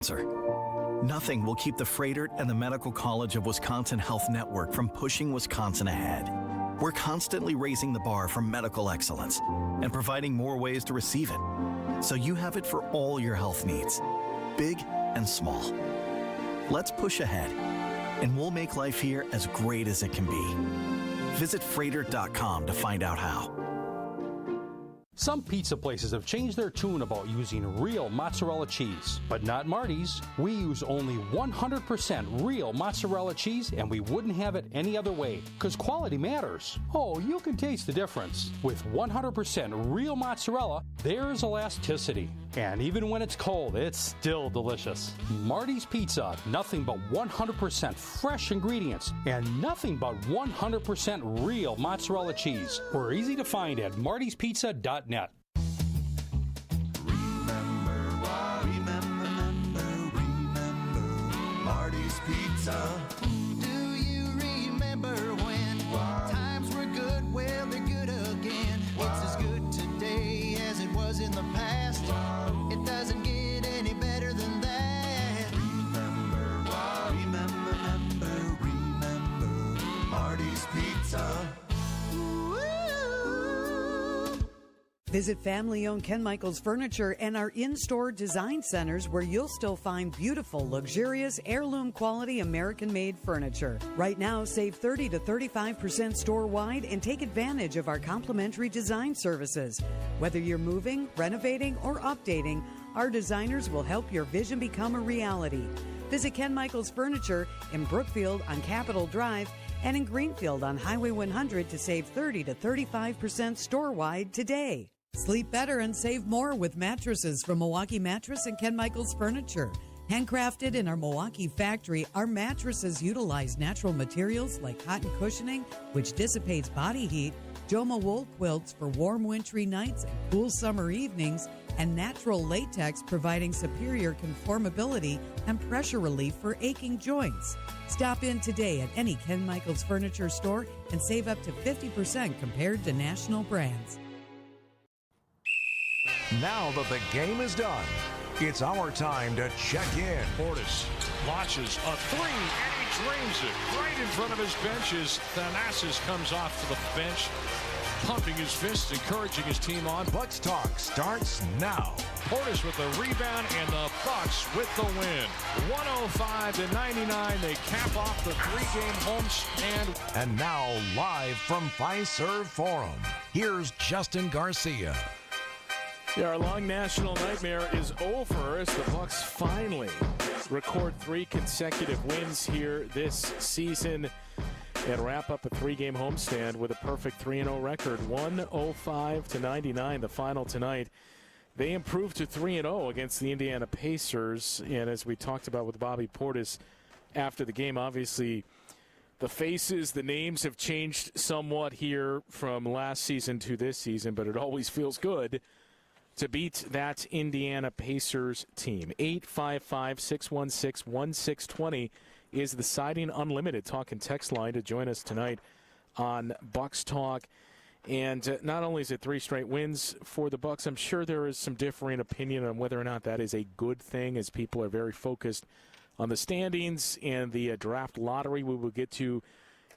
Nothing will keep the Freighter and the Medical College of Wisconsin Health Network from pushing Wisconsin ahead. We're constantly raising the bar for medical excellence and providing more ways to receive it, so you have it for all your health needs, big and small. Let's push ahead, and we'll make life here as great as it can be. Visit Freighter.com to find out how. Some pizza places have changed their tune about using real mozzarella cheese, but not Marty's. We use only 100% real mozzarella cheese, and we wouldn't have it any other way, because quality matters. Oh, you can taste the difference. With 100% real mozzarella, there's elasticity. And even when it's cold, it's still delicious. Marty's Pizza, nothing but 100% fresh ingredients and nothing but 100% real mozzarella cheese. We're easy to find at martyspizza.net. Remember, Marty's Pizza. Do you remember when times were good? Well, they're good again. It's as good today as it was in the past. It doesn't get any better than that. Remember, Marty's Pizza. Visit family-owned Ken Michaels Furniture and our in-store design centers where you'll still find beautiful, luxurious, heirloom-quality American-made furniture. Right now, save 30 to 35% store-wide and take advantage of our complimentary design services. Whether you're moving, renovating, or updating, our designers will help your vision become a reality. Visit Ken Michaels Furniture in Brookfield on Capitol Drive and in Greenfield on Highway 100 to save 30 to 35% store-wide today. Sleep better and save more with mattresses from Milwaukee Mattress and Ken Michaels Furniture. Handcrafted in our Milwaukee factory, our mattresses utilize natural materials like cotton cushioning, which dissipates body heat, Joma wool quilts for warm wintry nights and cool summer evenings, and natural latex providing superior conformability and pressure relief for aching joints. Stop in today at any Ken Michaels Furniture store and save up to 50% compared to national brands. Now that the game is done, it's our time to check in. Portis launches a three, and he drains it right in front of his bench as Thanasis comes off to the bench, pumping his fists, encouraging his team on. Bucks Talk starts now. Portis with the rebound, and the Bucks with the win. 105-99, they cap off the three-game homestand. And now, live from Fiserv Forum, here's Justin Garcia. Yeah, our long national nightmare is over as the Bucks finally record 3 consecutive wins here this season and wrap up a 3-game homestand with a perfect 3-0 record. 105-99, the final tonight. They improved to 3-0 against the Indiana Pacers, and as we talked about with Bobby Portis after the game, obviously the faces, the names have changed somewhat here from last season to this season, but it always feels good to beat that Indiana Pacers team. 855-616-1620 is the Siding Unlimited talk and text line to join us tonight on Bucks Talk. And not only is it 3 straight wins for the Bucks, I'm sure there is some differing opinion on whether or not that is a good thing, as people are very focused on the standings and the draft lottery we will get to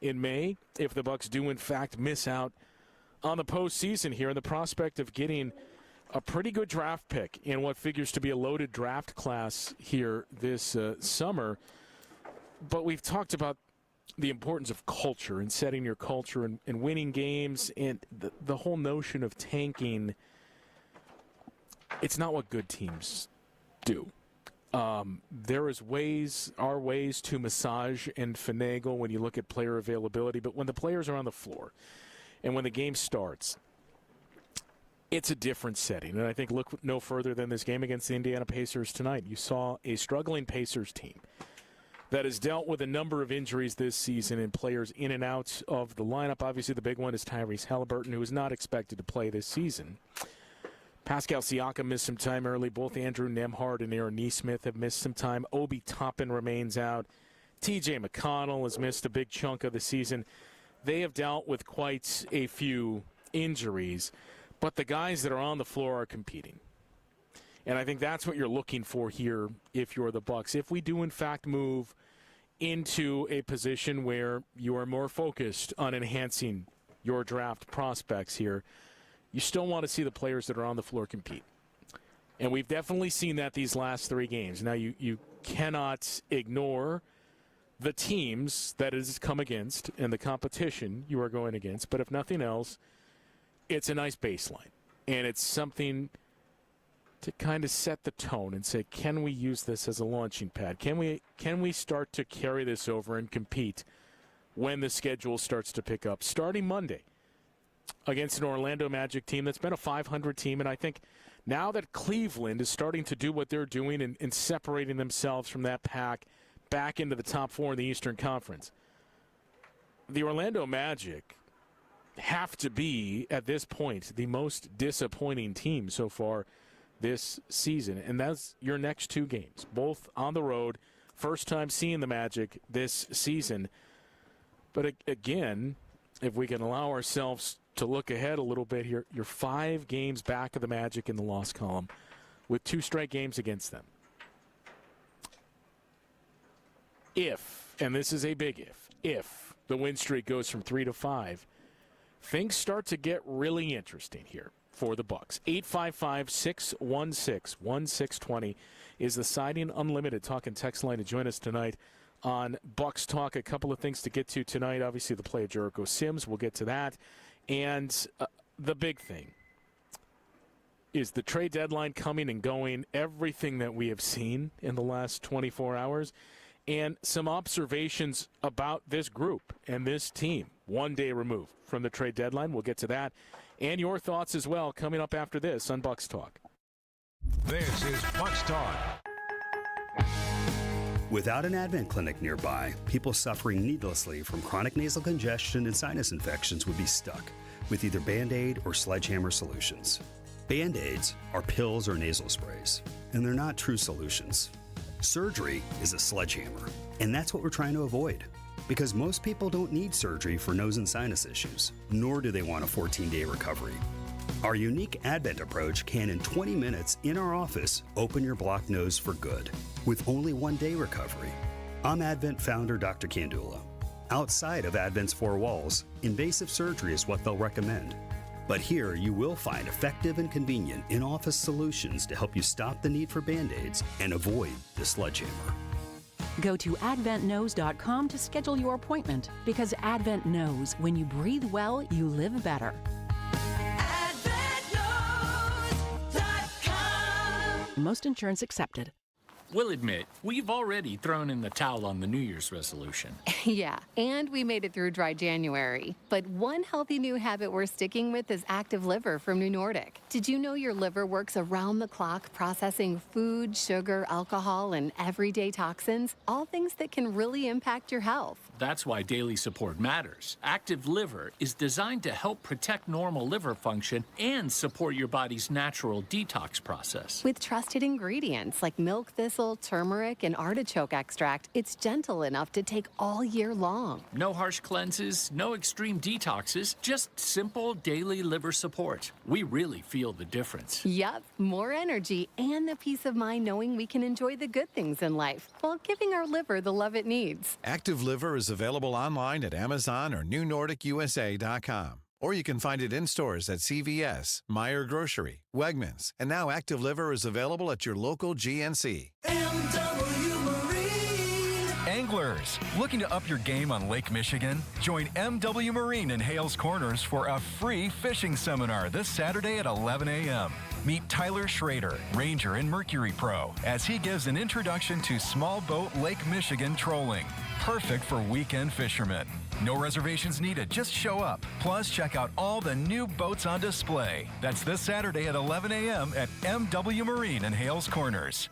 in May if the Bucks do in fact miss out on the postseason here, and the prospect of getting a pretty good draft pick in what figures to be a loaded draft class here this summer. But we've talked about the importance of culture and setting your culture and winning games, and the whole notion of tanking. It's not what good teams do. There are ways to massage and finagle when you look at player availability, but when the players are on the floor and when the game starts, it's a different setting. And I think look no further than this game against the Indiana Pacers tonight. You saw a struggling Pacers team that has dealt with a number of injuries this season and players in and out of the lineup. Obviously, the big one is Tyrese Halliburton, who is not expected to play this season. Pascal Siakam missed some time early. Both Andrew Nembhard and Aaron Nesmith have missed some time. Obi Toppin remains out. T.J. McConnell has missed a big chunk of the season. They have dealt with quite a few injuries, but the guys that are on the floor are competing. And I think that's what you're looking for here if you're the Bucs. If we do, in fact, move into a position where you are more focused on enhancing your draft prospects here, you still want to see the players that are on the floor compete. And we've definitely seen that these last 3 games. Now, you cannot ignore the teams that it has come against and the competition you are going against. But if nothing else, it's a nice baseline. And it's something to kind of set the tone and say, can we use this as a launching pad? Can we start to carry this over and compete when the schedule starts to pick up? Starting Monday against an Orlando Magic team that's been a 500 team, and I think now that Cleveland is starting to do what they're doing and separating themselves from that pack back into the top 4 in the Eastern Conference, the Orlando Magic have to be, at this point, the most disappointing team so far this season. And that's your next 2 games, both on the road. First time seeing the Magic this season. But again, if we can allow ourselves to look ahead a little bit here, you're 5 games back of the Magic in the loss column with 2 straight games against them. If, and this is a big if the win streak goes from 3 to 5, things start to get really interesting here for the Bucs. 855-616-1620 is the Siding Unlimited talk and text line to join us tonight on Bucs Talk. A couple of things to get to tonight. Obviously, the play of Jericho Sims. We'll get to that. And the big thing is the trade deadline coming and going, everything that we have seen in the last 24 hours, and some observations about this group and this team 1 day removed from the trade deadline. We'll get to that and your thoughts as well coming up after this on Bucs Talk. This is Bucs Talk. Without an Advent clinic nearby, people suffering needlessly from chronic nasal congestion and sinus infections would be stuck with either Band-Aid or Sledgehammer solutions. Band-Aids are pills or nasal sprays, and they're not true solutions. Surgery is a sledgehammer, and that's what we're trying to avoid. Because most people don't need surgery for nose and sinus issues, nor do they want a 14-day recovery. Our unique Advent approach can, in 20 minutes in our office, open your blocked nose for good, with only 1 day recovery. I'm Advent founder Dr. Kandula. Outside of Advent's 4 walls, invasive surgery is what they'll recommend. But here you will find effective and convenient in-office solutions to help you stop the need for Band-Aids and avoid the sledgehammer. Go to adventknows.com to schedule your appointment, because Advent knows when you breathe well, you live better. AdventKnows.com. Most insurance accepted. We'll admit, we've already thrown in the towel on the New Year's resolution. Yeah, and we made it through dry January. But one healthy new habit we're sticking with is Active Liver from New Nordic. Did you know your liver works around the clock processing food, sugar, alcohol, and everyday toxins? All things that can really impact your health. That's why daily support matters. Active Liver is designed to help protect normal liver function and support your body's natural detox process. With trusted ingredients like milk thistle, turmeric, and artichoke extract, it's gentle enough to take all year long. No harsh cleanses, no extreme detoxes, just simple daily liver support. We really feel the difference. Yup, more energy and the peace of mind knowing we can enjoy the good things in life while giving our liver the love it needs. Active Liver is available online at Amazon or NewNordicUSA.com. Or you can find it in stores at CVS, Meijer Grocery, Wegmans, and now Active Liver is available at your local GNC. Anglers, looking to up your game on Lake Michigan? Join MW Marine in Hales Corners for a free fishing seminar this Saturday at 11 a.m. Meet Tyler Schrader, Ranger and Mercury Pro, as he gives an introduction to small boat Lake Michigan trolling. Perfect for weekend fishermen. No reservations needed, just show up. Plus, check out all the new boats on display. That's this Saturday at 11 a.m. at MW Marine in Hales Corners.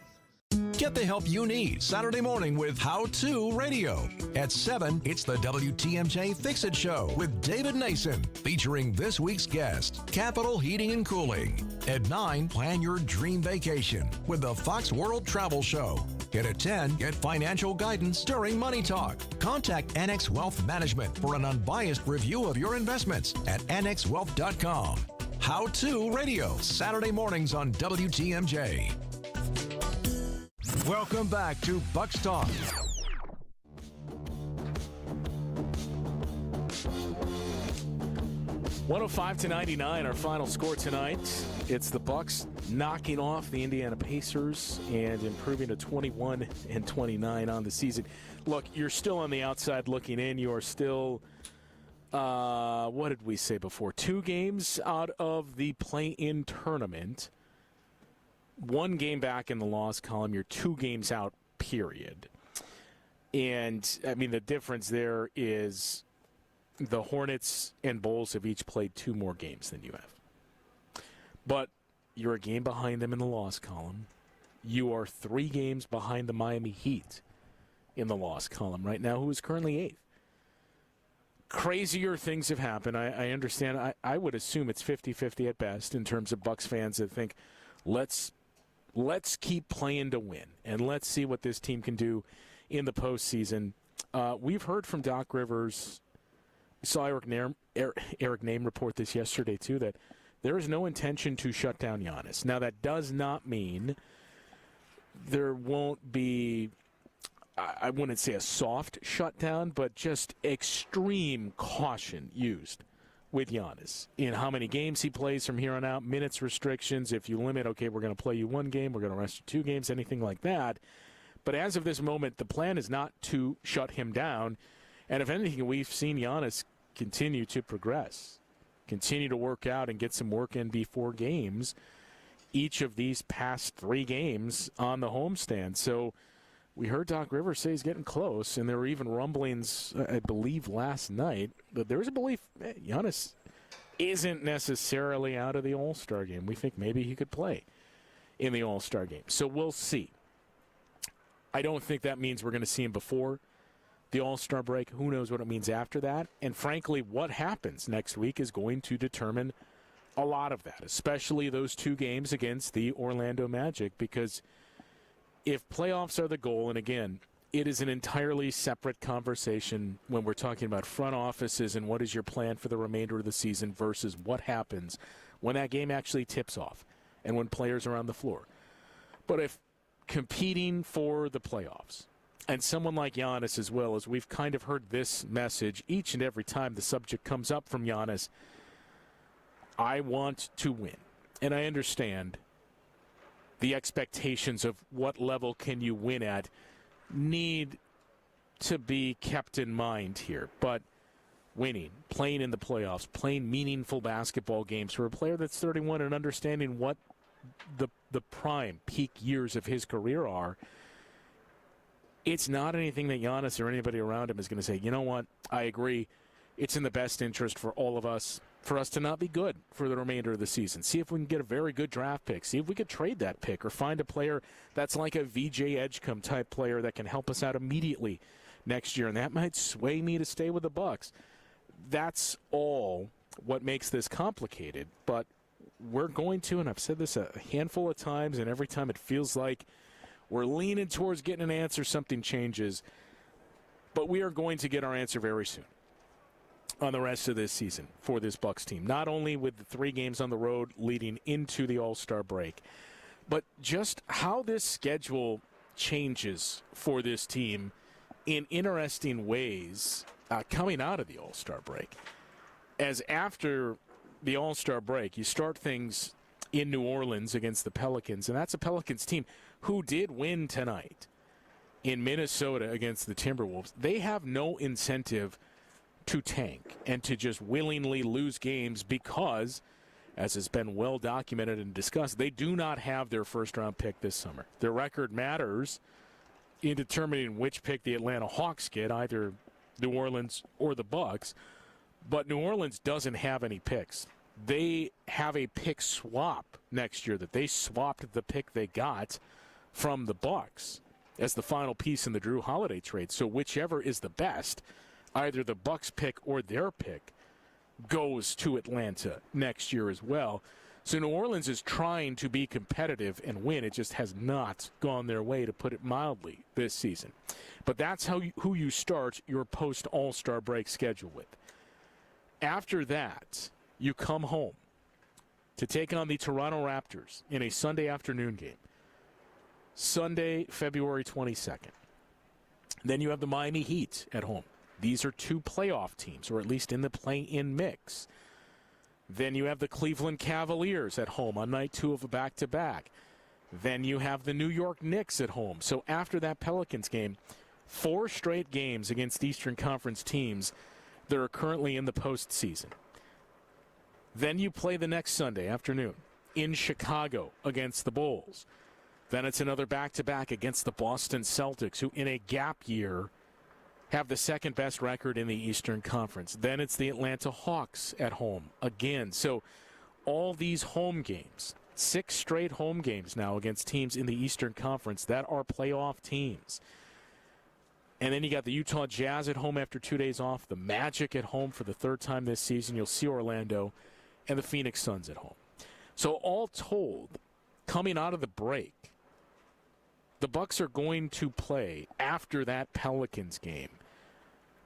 Get the help you need Saturday morning with How To Radio. At 7, it's the WTMJ Fix-It Show with David Nason, featuring this week's guest, Capital Heating and Cooling. At 9, plan your dream vacation with the Fox World Travel Show. And at 10, get financial guidance during Money Talk. Contact Annex Wealth Management for an unbiased review of your investments at annexwealth.com. How To Radio, Saturday mornings on WTMJ. Welcome back to Bucks Talk. (105-99) our final score tonight. It's the Bucks knocking off the Indiana Pacers and improving to 21-29 on the season. Look, you're still on the outside looking in. You are still, what did we say before? 2 games out of the play-in tournament. 1 game back in the loss column. You're 2 games out, period. And, I mean, the difference there is the Hornets and Bulls have each played 2 more games than you have. But you're a game behind them in the loss column. You are 3 games behind the Miami Heat in the loss column right now, who is currently 8th. Crazier things have happened. I understand. I would assume it's 50-50 at best in terms of Bucks fans that think, let's keep playing to win, and let's see what this team can do in the postseason. We've heard from Doc Rivers. We saw Eric Name report this yesterday, too, that there is no intention to shut down Giannis. Now, that does not mean there won't be, I wouldn't say a soft shutdown, but just extreme caution used with Giannis in how many games he plays from here on out, minutes restrictions. If you limit, okay, we're going to play you 1 game, we're going to rest you 2 games, anything like that. But as of this moment, the plan is not to shut him down. And if anything, we've seen Giannis continue to progress, continue to work out and get some work in before games, each of these past 3 games on the homestand. So we heard Doc Rivers say he's getting close, and there were even rumblings, I believe, last night, that there was a belief Giannis isn't necessarily out of the All-Star game. We think maybe he could play in the All-Star game. So we'll see. I don't think that means we're going to see him before the All-Star break. Who knows what it means after that? And frankly, what happens next week is going to determine a lot of that, especially those 2 games against the Orlando Magic, because if playoffs are the goal, and again, it is an entirely separate conversation when we're talking about front offices and what is your plan for the remainder of the season versus what happens when that game actually tips off and when players are on the floor. But if competing for the playoffs, and someone like Giannis as well, as we've kind of heard this message each and every time the subject comes up from Giannis, I want to win. And I understand the expectations of what level can you win at need to be kept in mind here. But winning, playing in the playoffs, playing meaningful basketball games for a player that's 31 and understanding what the prime peak years of his career are, it's not anything that Giannis or anybody around him is going to say, you know what, I agree, it's in the best interest for all of us for us to not be good for the remainder of the season. See if we can get a very good draft pick. See if we could trade that pick or find a player that's like a VJ Edgecombe type player that can help us out immediately next year, and that might sway me to stay with the Bucks. That's all what makes this complicated, but we're going to, and I've said this a handful of times, and every time it feels like we're leaning towards getting an answer, something changes. But we are going to get our answer very soon on the rest of this season for this Bucks team. Not only with the 3 games on the road leading into the All-Star break, but just how this schedule changes for this team in interesting ways coming out of the All-Star break. As after the All-Star break, you start things in New Orleans against the Pelicans, and that's a Pelicans team who did win tonight in Minnesota against the Timberwolves. They have no incentive to tank and to just willingly lose games because, as has been well documented and discussed, they do not have their first-round pick this summer. Their record matters in determining which pick the Atlanta Hawks get, either New Orleans or the Bucks, but New Orleans doesn't have any picks. They have a pick swap next year, that they swapped the pick they got from the Bucks as the final piece in the Drew Holiday trade. So whichever is the best, either the Bucks pick or their pick, goes to Atlanta next year as well. So New Orleans is trying to be competitive and win. It just has not gone their way, to put it mildly, this season. But that's who you start your post-All-Star break schedule with. After that, you come home to take on the Toronto Raptors in a Sunday afternoon game. Sunday, February 22nd. Then you have the Miami Heat at home. These are two playoff teams, or at least in the play-in mix. Then you have the Cleveland Cavaliers at home on night 2 of a back-to-back. Then you have the New York Knicks at home. So after that Pelicans game, 4 straight games against Eastern Conference teams that are currently in the postseason. Then you play the next Sunday afternoon in Chicago against the Bulls. Then it's another back-to-back against the Boston Celtics, who in a gap year have the second best record in the Eastern Conference. Then it's the Atlanta Hawks at home again. So all these home games, 6 straight home games now against teams in the Eastern Conference that are playoff teams. And then you got the Utah Jazz at home after 2 days off, the Magic at home for the 3rd time this season. You'll see Orlando, and the Phoenix Suns at home. So all told, coming out of the break, the Bucks are going to play after that Pelicans game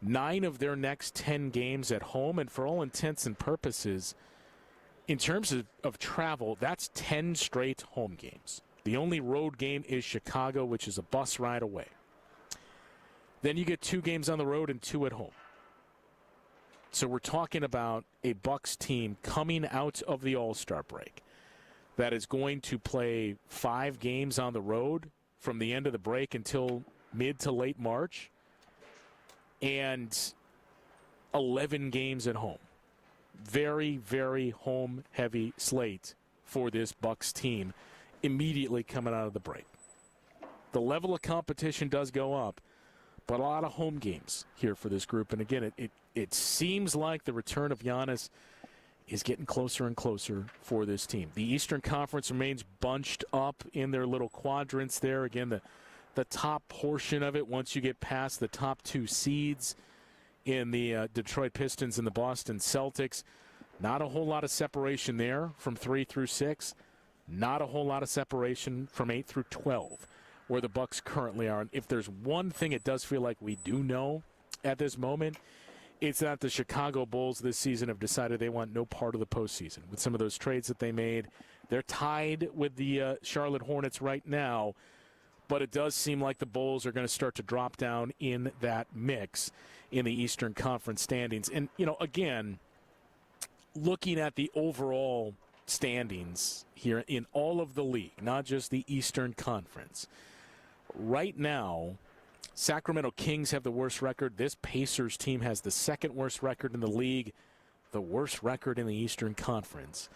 9 of their next 10 games at home, and for all intents and purposes, in terms of travel, that's 10 straight home games. The only road game is Chicago, which is a bus ride away. Then you get 2 games on the road and 2 at home. So we're talking about a Bucks team coming out of the All-Star break that is going to play 5 games on the road from the end of the break until mid to late March, and 11 games at home. Very, very home-heavy slate for this Bucks team immediately coming out of the break. The level of competition does go up, but a lot of home games here for this group. And again, it seems like the return of Giannis is getting closer and closer for this team. The Eastern Conference remains bunched up in their little quadrants there. Again, the top portion of it, once you get past the top 2 seeds in the Detroit Pistons and the Boston Celtics, not a whole lot of separation there from 3 through 6. Not a whole lot of separation from 8 through 12, where the Bucks currently are. And if there's one thing it does feel like we do know at this moment, it's that the Chicago Bulls this season have decided they want no part of the postseason. With some of those trades that they made, they're tied with the Charlotte Hornets right now, but it does seem like the Bulls are going to start to drop down in that mix in the Eastern Conference standings. And, again, looking at the overall standings here in all of the league, not just the Eastern Conference, right now, Sacramento Kings have the worst record. This Pacers team has the 2nd worst record in the league, the worst record in the Eastern Conference.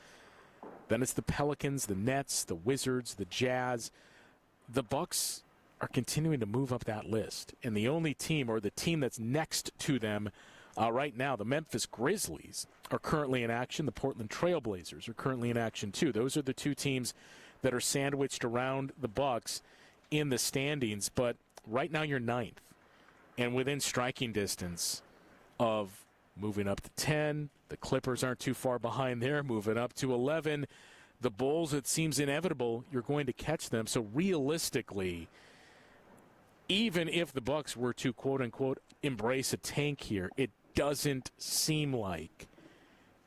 Then it's the Pelicans, the Nets, the Wizards, the Jazz. The Bucks are continuing to move up that list. And the only team, or the team that's next to them right now, the Memphis Grizzlies, are currently in action. The Portland Trail Blazers are currently in action too. Those are the 2 teams that are sandwiched around the Bucks in the standings. But right now you're 9th and within striking distance of moving up to 10. The Clippers aren't too far behind there, moving up to 11. The Bulls, it seems inevitable you're going to catch them. So realistically, even if the Bucks were to quote-unquote embrace a tank here, it doesn't seem like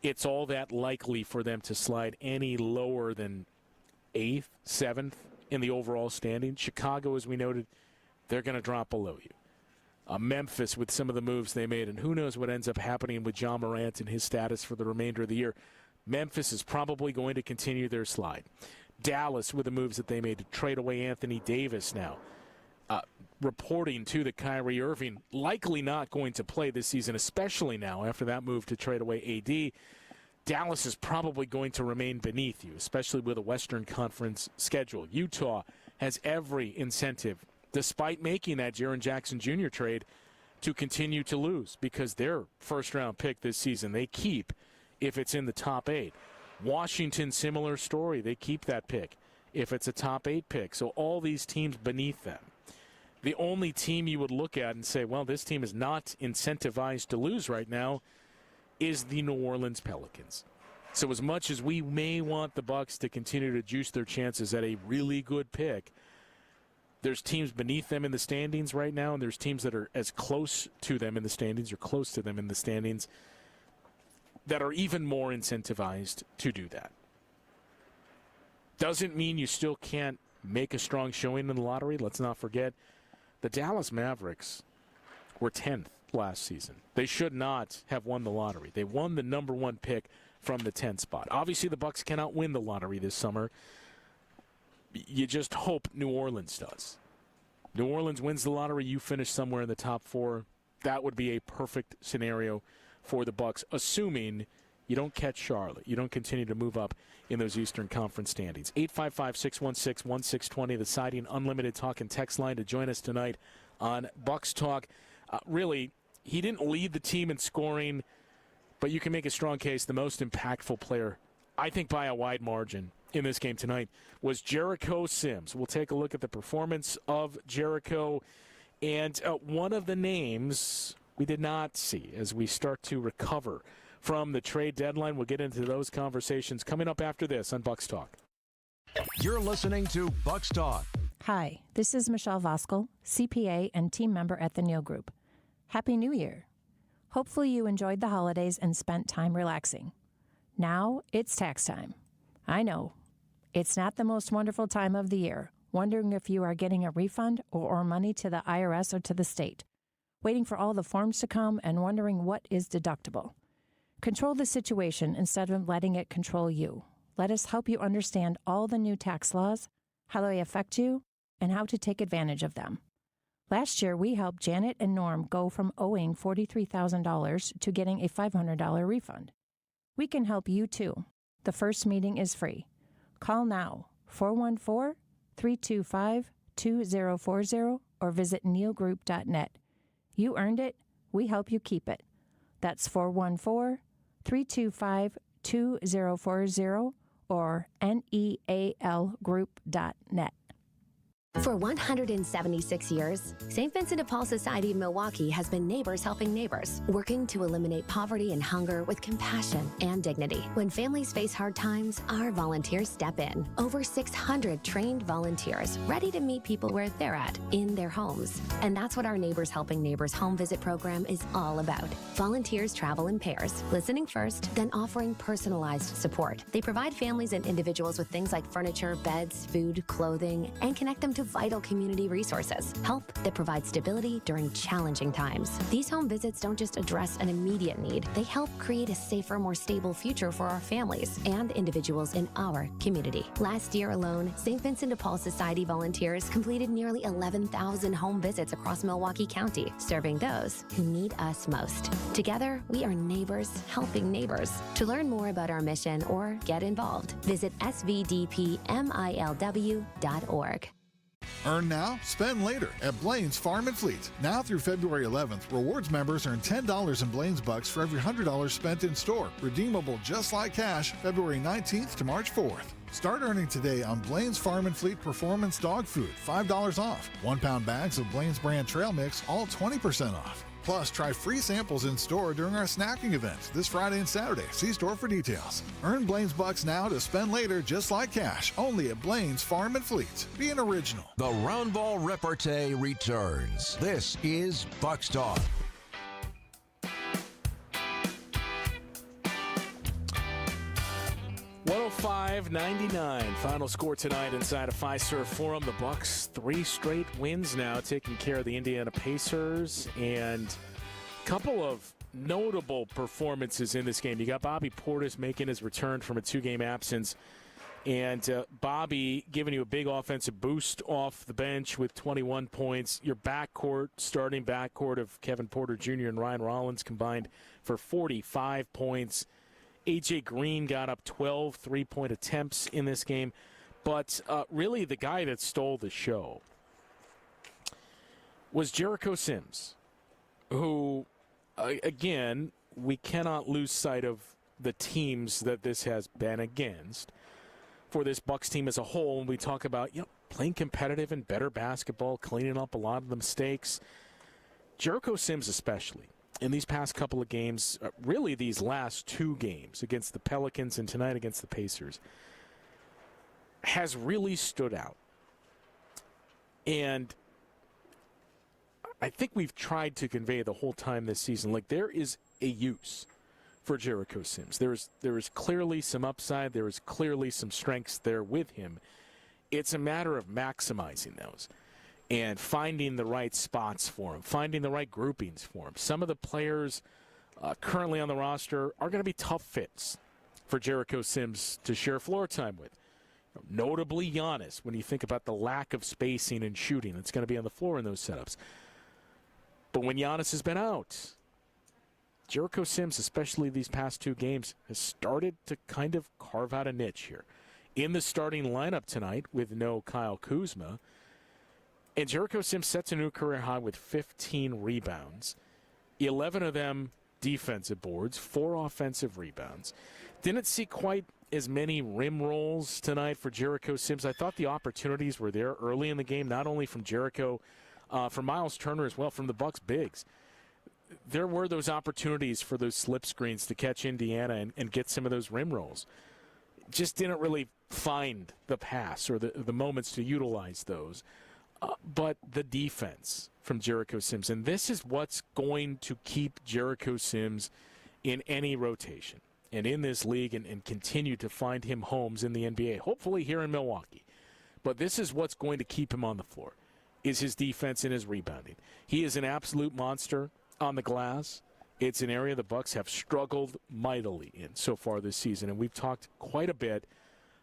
it's all that likely for them to slide any lower than 8th, 7th in the overall standing. Chicago, as we noted, they're going to drop below you. Memphis with some of the moves they made, and who knows what ends up happening with John Morant and his status for the remainder of the year. Memphis is probably going to continue their slide. Dallas with the moves that they made to trade away Anthony Davis now. Reporting to that Kyrie Irving likely not going to play this season, especially now after that move to trade away AD. Dallas is probably going to remain beneath you, especially with a Western Conference schedule. Utah has every incentive, despite making that Jaren Jackson Jr. trade, to continue to lose because their first-round pick this season they keep if it's in the top 8. Washington, similar story. They keep that pick if it's a top 8 pick. So all these teams beneath them. The only team you would look at and say, well, this team is not incentivized to lose right now is the New Orleans Pelicans. So as much as we may want the Bucks to continue to juice their chances at a really good pick, there's teams beneath them in the standings right now, and there's teams that are as close to them in the standings or close to them in the standings that are even more incentivized to do that. Doesn't mean you still can't make a strong showing in the lottery. Let's not forget the Dallas Mavericks were 10th last season. They should not have won the lottery. They won the number 1 pick from the 10th spot. Obviously, the Bucks cannot win the lottery this summer. You just hope New Orleans does. New Orleans wins the lottery, you finish somewhere in the top 4. That would be a perfect scenario for the Bucks, assuming you don't catch Charlotte. You don't continue to move up in those Eastern Conference standings. 855-616-1620, the Siding Unlimited talk and text line to join us tonight on Bucks Talk. Really, he didn't lead the team in scoring, but you can make a strong case the most impactful player, I think by a wide margin, in this game tonight was Jericho Sims. We'll take a look at the performance of Jericho. And one of the names we did not see as we start to recover from the trade deadline. We'll get into those conversations coming up after this on Bucks Talk. You're listening to Bucks Talk. Hi, this is Michelle Voskel, CPA and team member at the Neal Group. Happy New Year. Hopefully you enjoyed the holidays and spent time relaxing. Now it's tax time. I know, it's not the most wonderful time of the year, wondering if you are getting a refund or money to the IRS or to the state, waiting for all the forms to come and wondering what is deductible. Control the situation instead of letting it control you. Let us help you understand all the new tax laws, how they affect you, and how to take advantage of them. Last year, we helped Janet and Norm go from owing $43,000 to getting a $500 refund. We can help you too. The first meeting is free. Call now, 414-325-2040, or visit nealgroup.net. You earned it. We help you keep it. That's 414-325-2040 or nealgroup.net. For 176 years, St. Vincent de Paul Society of Milwaukee has been neighbors helping neighbors, working to eliminate poverty and hunger with compassion and dignity. When families face hard times, our volunteers step in. Over 600 trained volunteers ready to meet people where they're at, in their homes. And that's what our Neighbors Helping Neighbors home visit program is all about. Volunteers travel in pairs, listening first, then offering personalized support. They provide families and individuals with things like furniture, beds, food, clothing, and connect them to vital community resources, help that provides stability during challenging times. These home visits don't just address an immediate need, they help create a safer, more stable future for our families and individuals in our community. Last year alone, St. Vincent de Paul Society volunteers completed nearly 11,000 home visits across Milwaukee County, serving those who need us most. Together, we are neighbors helping neighbors. To learn more about our mission or get involved, visit svdpmilw.org. Earn now, spend later at Blaine's Farm and Fleet. Now through February 11th, rewards members earn $10 in Blaine's Bucks for every $100 spent in store. Redeemable just like cash, February 19th to March 4th. Start earning today on Blaine's Farm and Fleet Performance Dog Food, $5 off. 1-pound bags of Blaine's brand trail mix, all 20% off. Plus, try free samples in store during our snacking events this Friday and Saturday. See store for details. Earn Blaine's Bucks now to spend later just like cash. Only at Blaine's Farm and Fleet. Be an original. The Roundball Repartee returns. This is Bucks Talk. $105-99 final score tonight inside a Fiserv Forum. The Bucks 3 straight wins now, taking care of the Indiana Pacers, and a couple of notable performances in this game. You got Bobby Portis making his return from a 2-game absence, and Bobby giving you a big offensive boost off the bench with 21 points. Your starting backcourt of Kevin Porter Jr. and Ryan Rollins combined for 45 points. A.J. Green got up 12 3-point attempts in this game. But really the guy that stole the show was Jericho Sims, who, again, we cannot lose sight of the teams that this has been against. For this Bucks team as a whole, and we talk about playing competitive and better basketball, cleaning up a lot of the mistakes. Jericho Sims especially. In these past couple of games, really these last 2 games against the Pelicans and tonight against the Pacers, has really stood out. And I think we've tried to convey the whole time this season, there is a use for Jericho Sims. There is clearly some upside. There is clearly some strengths there with him. It's a matter of maximizing those and finding the right spots for him, finding the right groupings for him. Some of the players currently on the roster are going to be tough fits for Jericho Sims to share floor time with. Notably Giannis, when you think about the lack of spacing and shooting that's going to be on the floor in those setups. But when Giannis has been out, Jericho Sims, especially these past 2 games, has started to kind of carve out a niche here. In the starting lineup tonight with no Kyle Kuzma, and Jericho Sims sets a new career high with 15 rebounds, 11 of them defensive boards, 4 offensive rebounds. Didn't see quite as many rim rolls tonight for Jericho Sims. I thought the opportunities were there early in the game, not only from Jericho, from Miles Turner as well, from the Bucks bigs. There were those opportunities for those slip screens to catch Indiana and get some of those rim rolls. Just didn't really find the pass or the moments to utilize those. But the defense from Jericho Sims, and this is what's going to keep Jericho Sims in any rotation and in this league and continue to find him homes in the NBA, hopefully here in Milwaukee. But this is what's going to keep him on the floor, is his defense and his rebounding. He is an absolute monster on the glass. It's an area the Bucks have struggled mightily in so far this season, and we've talked quite a bit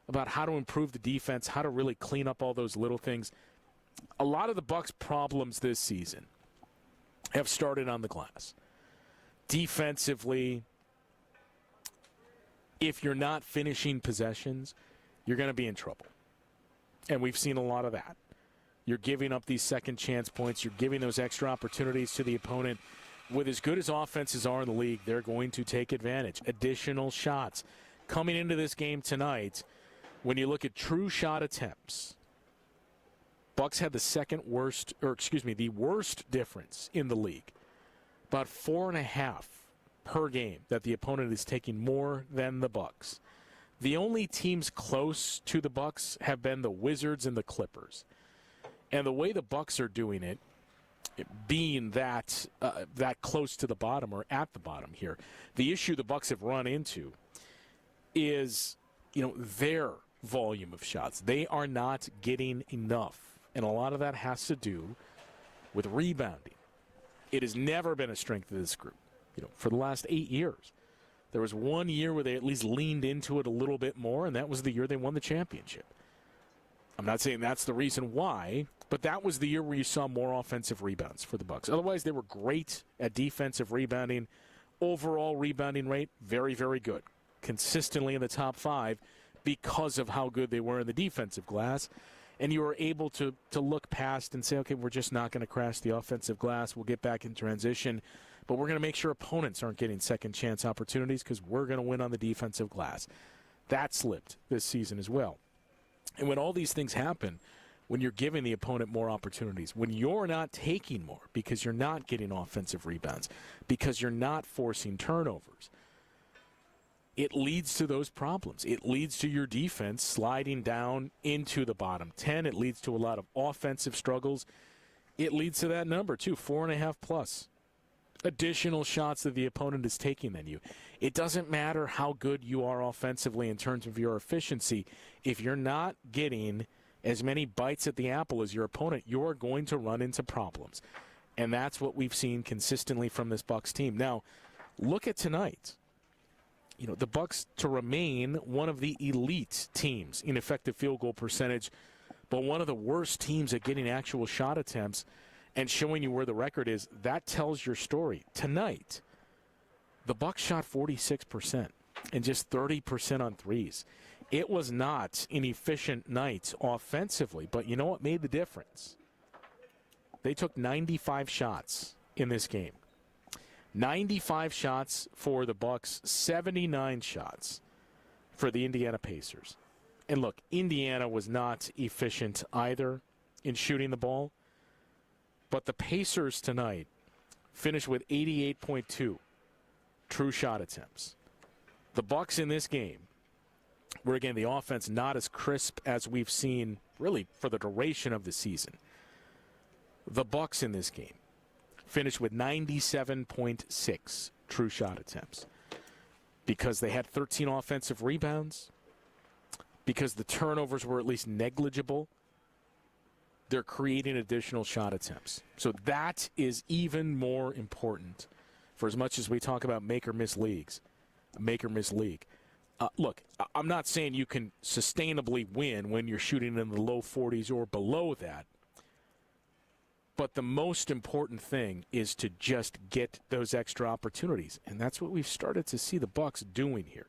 about how to improve the defense, how to really clean up all those little things. A lot of the Bucks' problems this season have started on the glass. Defensively, if you're not finishing possessions, you're going to be in trouble. And we've seen a lot of that. You're giving up these second chance points. You're giving those extra opportunities to the opponent. With as good as offenses are in the league, they're going to take advantage. Additional shots. Coming into this game tonight, when you look at true shot attempts, Bucks had the worst difference in the league. About 4.5 per game that the opponent is taking more than the Bucks. The only teams close to the Bucks have been the Wizards and the Clippers. And the way the Bucks are doing it, being that close to the bottom or at the bottom here, the issue the Bucks have run into is, their volume of shots. They are not getting enough. And a lot of that has to do with rebounding. It has never been a strength of this group. For the last 8 years, there was 1 year where they at least leaned into it a little bit more, and that was the year they won the championship. I'm not saying that's the reason why, but that was the year where you saw more offensive rebounds for the Bucks. Otherwise, they were great at defensive rebounding. Overall rebounding rate, very, very good. Consistently in the top 5 because of how good they were in the defensive glass. And you were able to look past and say, okay, we're just not going to crash the offensive glass. We'll get back in transition. But we're going to make sure opponents aren't getting second chance opportunities because we're going to win on the defensive glass. That slipped this season as well. And when all these things happen, when you're giving the opponent more opportunities, when you're not taking more because you're not getting offensive rebounds, because you're not forcing turnovers, it leads to those problems. It leads to your defense sliding down into the bottom 10. It leads to a lot of offensive struggles. It leads to that number, too, 4.5 plus. Additional shots that the opponent is taking than you. It doesn't matter how good you are offensively in terms of your efficiency. If you're not getting as many bites at the apple as your opponent, you're going to run into problems. And that's what we've seen consistently from this Bucks team. Now, look at tonight. The Bucks to remain one of the elite teams in effective field goal percentage, but one of the worst teams at getting actual shot attempts and showing you where the record is. That tells your story. Tonight, the Bucks shot 46% and just 30% on threes. It was not an efficient night offensively, but you know what made the difference? They took 95 shots in this game. 95 shots for the Bucks, 79 shots for the Indiana Pacers. And look, Indiana was not efficient either in shooting the ball, but the Pacers tonight finished with 88.2 true shot attempts. The Bucks in this game were, again, the offense not as crisp as we've seen really for the duration of the season. The Bucks in this game finished with 97.6 true shot attempts because they had 13 offensive rebounds, because the turnovers were at least negligible, they're creating additional shot attempts. So that is even more important for as much as we talk about make or miss league. Look, I'm not saying you can sustainably win when you're shooting in the low 40s or below that. But the most important thing is to just get those extra opportunities. And that's what we've started to see the Bucks doing here.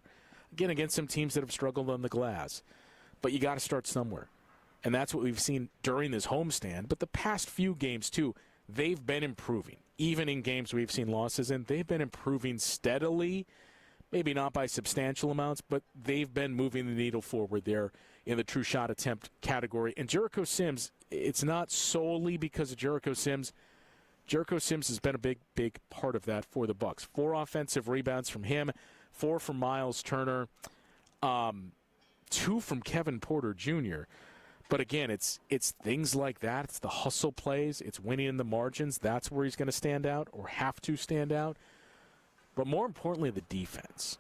Again, against some teams that have struggled on the glass. But you got to start somewhere. And that's what we've seen during this homestand. But the past few games, too, they've been improving. Even in games we've seen losses in, they've been improving steadily. Maybe not by substantial amounts, but they've been moving the needle forward there in the true shot attempt category. And Jericho Sims, it's not solely because of Jericho Sims. Jericho Sims has been a big, big part of that for the Bucks. 4 offensive rebounds from him, 4 from Miles Turner, 2 from Kevin Porter Jr. But again, it's things like that. It's the hustle plays. It's winning in the margins. That's where he's going to stand out or have to stand out. But more importantly, the defense.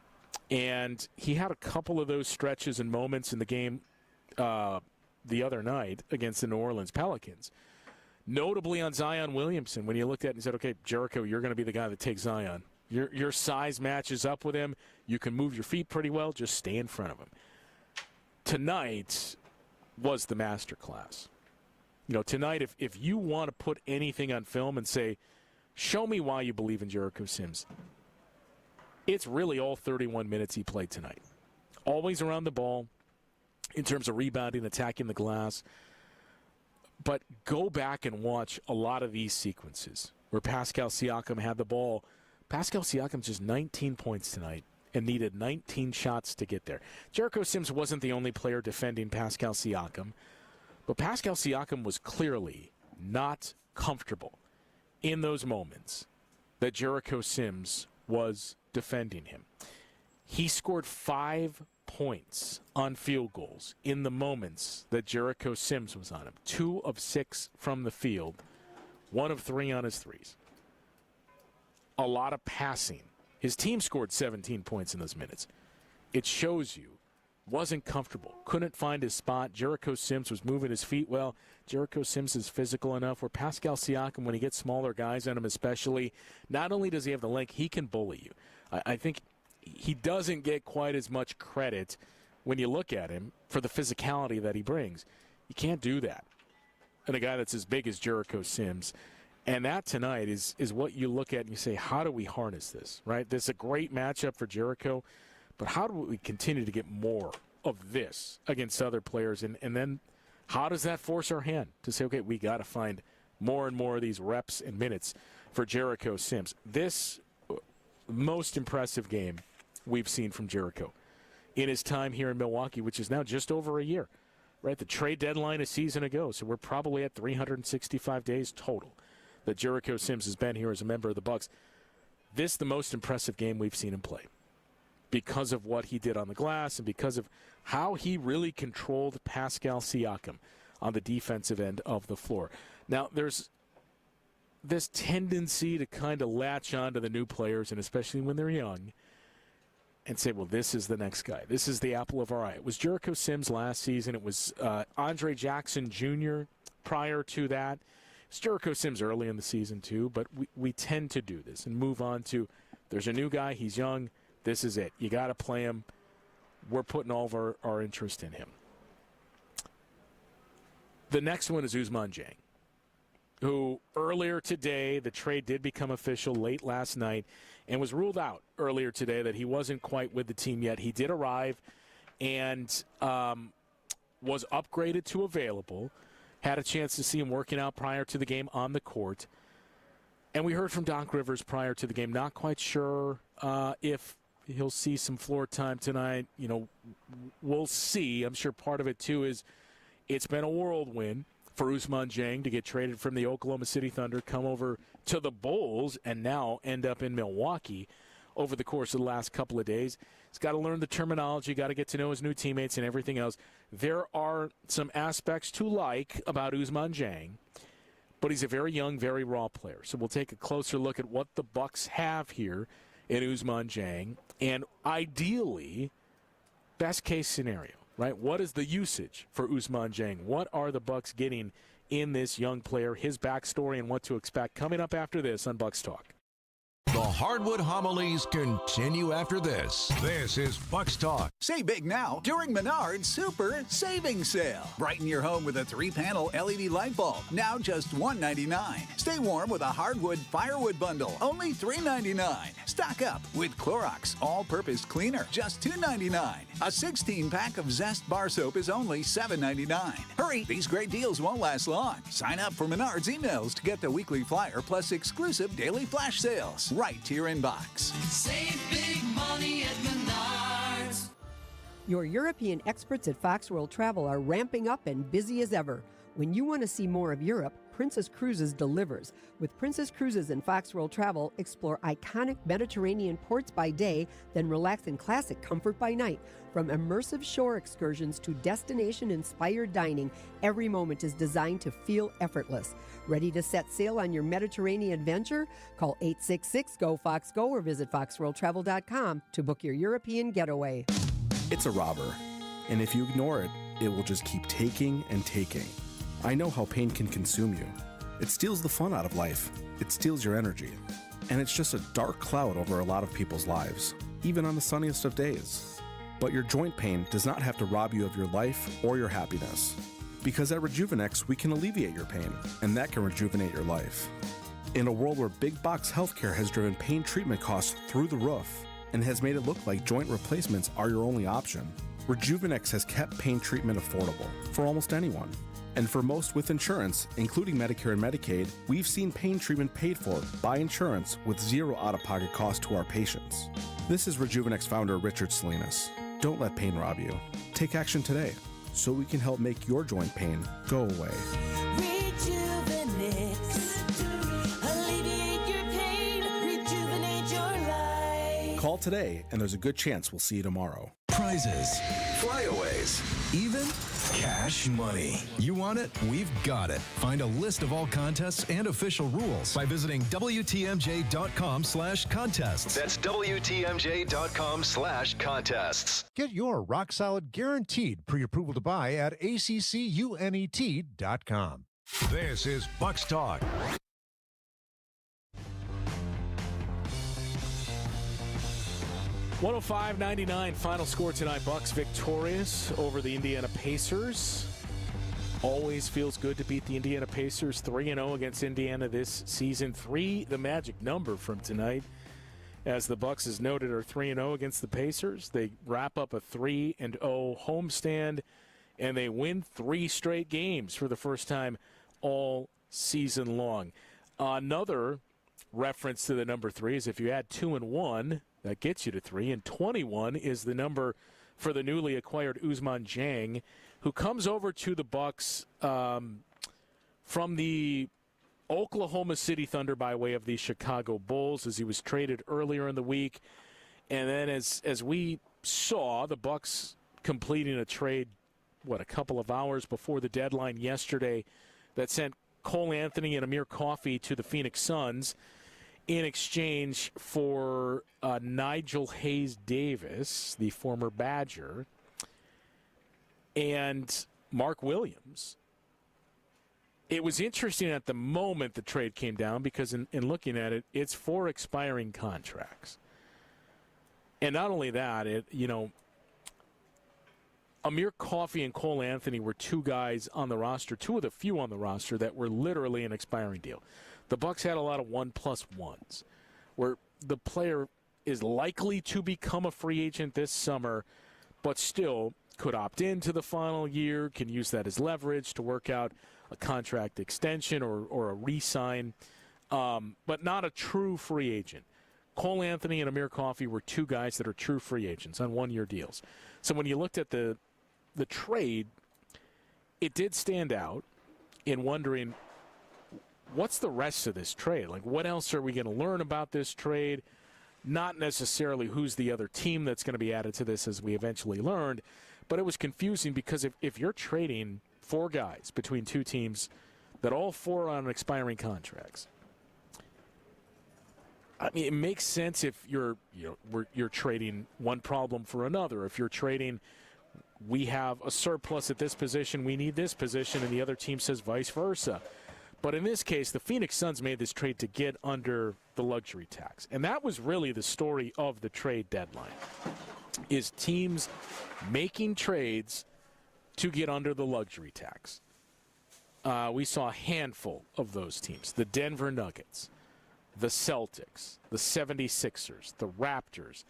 And he had a couple of those stretches and moments in the game the other night against the New Orleans Pelicans. Notably on Zion Williamson, when you looked at it and said, okay, Jericho, you're going to be the guy that takes Zion. Your size matches up with him. You can move your feet pretty well. Just stay in front of him. Tonight was the masterclass. You know, tonight, if you want to put anything on film and say, show me why you believe in Jericho Sims, it's really all 31 minutes he played tonight. Always around the ball in terms of rebounding, attacking the glass. But go back and watch a lot of these sequences where Pascal Siakam had the ball. Pascal Siakam just 19 points tonight and needed 19 shots to get there. Jericho Sims wasn't the only player defending Pascal Siakam, but Pascal Siakam was clearly not comfortable in those moments that Jericho Sims was defending him. He scored 5 points on field goals in the moments that Jericho Sims was on him. 2 of 6 from the field, 1 of 3 on his threes. A lot of passing. His team scored 17 points in those minutes. It shows you, wasn't comfortable, couldn't find his spot. Jericho Sims was moving his feet well. Jericho Sims is physical enough where Pascal Siakam, when he gets smaller guys on him especially, not only does he have the length, he can bully you. I think he doesn't get quite as much credit when you look at him for the physicality that he brings. You can't do that. And a guy that's as big as Jericho Sims. And that tonight is what you look at and you say, how do we harness this, right? This is a great matchup for Jericho, but how do we continue to get more of this against other players? And then how does that force our hand to say, okay, we got to find more and more of these reps and minutes for Jericho Sims? This most impressive game we've seen from Jericho in his time here in Milwaukee, which is now just over a year, right? The trade deadline a season ago, so we're probably at 365 days total that Jericho Sims has been here as a member of the Bucks. This is the most impressive game we've seen him play because of what he did on the glass and because of how he really controlled Pascal Siakam on the defensive end of the floor. Now, there's this tendency to kind of latch on to the new players, and especially when they're young, and say, well, this is the next guy. This is the apple of our eye. It was Jericho Sims last season. It was Andre Jackson Jr. prior to that. It's Jericho Sims early in the season, too, but we tend to do this and move on to, there's a new guy, he's young, this is it. You got to play him. We're putting all of our interest in him. The next one is Ousmane Dieng, who earlier today, the trade did become official late last night and was ruled out earlier today that he wasn't quite with the team yet. He did arrive and was upgraded to available, had a chance to see him working out prior to the game on the court. And we heard from Doc Rivers prior to the game, not quite sure if he'll see some floor time tonight. You know, we'll see. I'm sure part of it, too, is it's been a whirlwind for Ousmane Dieng to get traded from the Oklahoma City Thunder, come over to the Bulls, and now end up in Milwaukee over the course of the last couple of days. He's got to learn the terminology, got to get to know his new teammates and everything else. There are some aspects to like about Ousmane Dieng, but he's a very young, very raw player. So we'll take a closer look at what the Bucks have here in Ousmane Dieng, and ideally, best case scenario, right? What is the usage for Ousmane Dieng? What are the Bucks getting in this young player, his backstory, and what to expect coming up after this on Bucks Talk. The Hardwood Homilies continue after this. This is Bucks Talk. Save big now during Menard's Super Savings Sale. Brighten your home with a 3-panel LED light bulb, now just $1.99. Stay warm with a hardwood firewood bundle, only $3.99. Stock up with Clorox All-Purpose Cleaner, just $2.99. A 16-pack of Zest Bar Soap is only $7.99. Hurry, these great deals won't last long. Sign up for Menard's emails to get the weekly flyer plus exclusive daily flash sales right to your inbox. Save big money at Menards. Your European experts at Fox World Travel are ramping up and busy as ever. When you want to see more of Europe, Princess Cruises delivers. With Princess Cruises and Fox World Travel, explore iconic Mediterranean ports by day, then relax in classic comfort by night. From immersive shore excursions to destination-inspired dining, every moment is designed to feel effortless. Ready to set sail on your Mediterranean adventure? Call 866-GO-FOX-GO or visit foxworldtravel.com to book your European getaway. It's a robber, and if you ignore it, it will just keep taking and taking. I know how pain can consume you. It steals the fun out of life. It steals your energy. And it's just a dark cloud over a lot of people's lives, even on the sunniest of days. But your joint pain does not have to rob you of your life or your happiness. Because at Rejuvenex, we can alleviate your pain, and that can rejuvenate your life. In a world where big box healthcare has driven pain treatment costs through the roof and has made it look like joint replacements are your only option, Rejuvenex has kept pain treatment affordable for almost anyone. And for most with insurance, including Medicare and Medicaid, we've seen pain treatment paid for by insurance with zero out-of-pocket cost to our patients. This is Rejuvenex founder Richard Salinas. Don't let pain rob you. Take action today so we can help make your joint pain go away. Rejuvenex. Alleviate your pain. Rejuvenate your life. Call today and there's a good chance we'll see you tomorrow. Prizes, flyaways, even cash money. You want it? We've got it. Find a list of all contests and official rules by visiting WTMJ.com/contests. That's WTMJ.com/contests. Get your rock solid guaranteed pre-approval to buy at ACCUNET.com. This is Bucks Talk. $105-99 final score tonight. Bucks victorious over the Indiana Pacers. Always feels good to beat the Indiana Pacers. 3-0 against Indiana this season. 3, the magic number from tonight. As the Bucks, as noted, are 3-0 against the Pacers. They wrap up a 3-0 homestand, and they win 3 straight games for the first time all season long. Another reference to the number 3 is if you add 2 and 1, that gets you to 3, and 21 is the number for the newly acquired Ousmane Dieng, who comes over to the Bucks from the Oklahoma City Thunder by way of the Chicago Bulls, as he was traded earlier in the week. And then as we saw, the Bucks completing a trade, a couple of hours before the deadline yesterday, that sent Cole Anthony and Amir Coffey to the Phoenix Suns in exchange for Nigel Hayes-Davis, the former Badger, and Mark Williams. It was interesting at the moment the trade came down because in looking at it, it's 4 expiring contracts. And not only that, Amir Coffey and Cole Anthony were 2 guys on the roster, 2 of the few on the roster that were literally an expiring deal. The Bucks had a lot of 1+1s, where the player is likely to become a free agent this summer, but still could opt into the final year, can use that as leverage to work out a contract extension or a re-sign, but not a true free agent. Cole Anthony and Amir Coffey were 2 guys that are true free agents on 1-year deals. So when you looked at the trade, it did stand out in wondering, what's the rest of this trade? Like, what else are we going to learn about this trade? Not necessarily who's the other team that's going to be added to this, as we eventually learned, but it was confusing because if you're trading 4 guys between 2 teams that all 4 are on expiring contracts, I mean, it makes sense if you're trading one problem for another. If you're trading we have a surplus at this position, we need this position, and the other team says vice versa. But in this case, the Phoenix Suns made this trade to get under the luxury tax. And that was really the story of the trade deadline, is teams making trades to get under the luxury tax. We saw a handful of those teams. The Denver Nuggets, the Celtics, the 76ers, the Raptors,